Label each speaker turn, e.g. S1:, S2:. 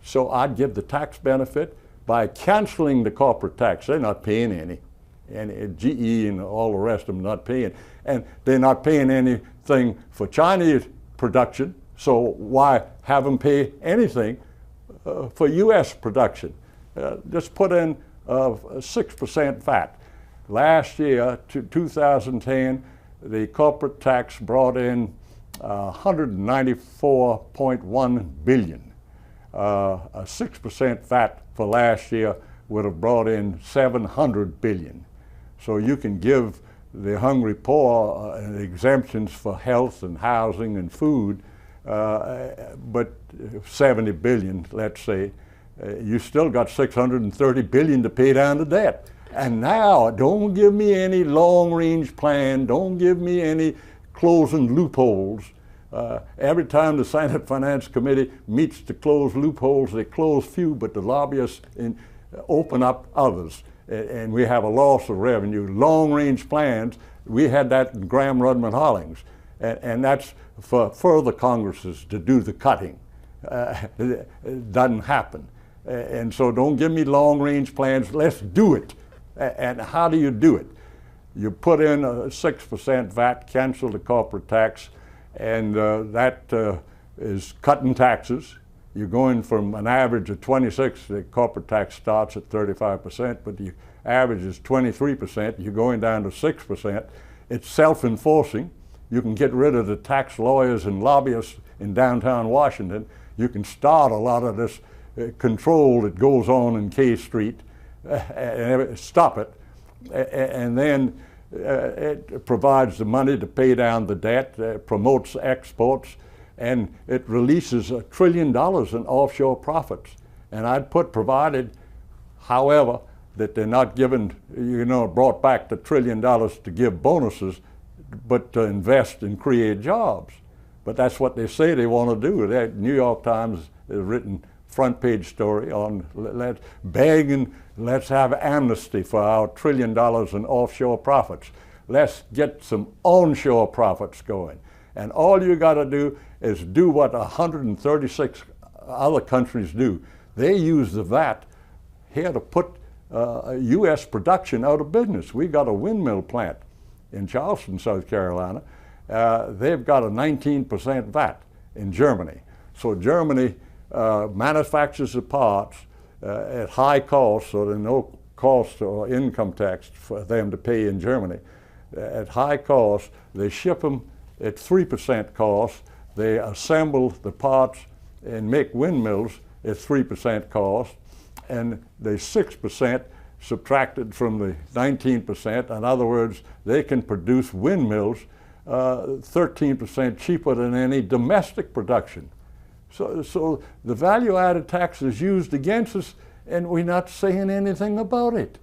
S1: So I'd give the tax benefit by canceling the corporate tax. They're not paying any. And GE and all the rest of them not paying. And they're not paying anything for Chinese production, so why have them pay anything for U.S. production? Just put in 6% VAT. Last year, 2010, the corporate tax brought in $194.1 billion. A 6% VAT for last year would have brought in $700 billion. So you can give the hungry poor exemptions for health and housing and food, but 70 billion, let's say, you still got 630 billion to pay down the debt. And now, don't give me any long-range plan, don't give me any closing loopholes. Every time the Senate Finance Committee meets to close loopholes, they close few, but the lobbyists open up others. And we have a loss of revenue. Long-range plans, we had that in Graham, Rudman, Hollings. And that's for further Congresses to do the cutting. It doesn't happen. And so don't give me long-range plans, let's do it. And how do you do it? You put in a 6% VAT, cancel the corporate tax, and that is cutting taxes. You're going from an average of 26, the corporate tax starts at 35%, but the average is 23%. You're going down to 6%. It's self-enforcing. You can get rid of the tax lawyers and lobbyists in downtown Washington. You can start a lot of this control that goes on in K Street, and stop it. And then it provides the money to pay down the debt, promotes exports, and it releases $1 trillion in offshore profits. And I'd put provided, however, that they're not given, brought back the $1 trillion to give bonuses, but to invest and create jobs. But that's what they say they want to do. The New York Times has written front page story on begging, let's have amnesty for our $1 trillion in offshore profits. Let's get some onshore profits going. And all you got to do is do what 136 other countries do. They use the VAT here to put U.S. production out of business. We got a windmill plant in Charleston, South Carolina. They've got a 19% VAT in Germany. So Germany manufactures the parts at high cost, so there's no cost or income tax for them to pay in Germany. At high cost, they ship them at 3% cost. They assemble the parts and make windmills at 3% cost, and the 6% subtracted from the 19%. In other words, they can produce windmills 13% cheaper than any domestic production. So the value-added tax is used against us, and we're not saying anything about it.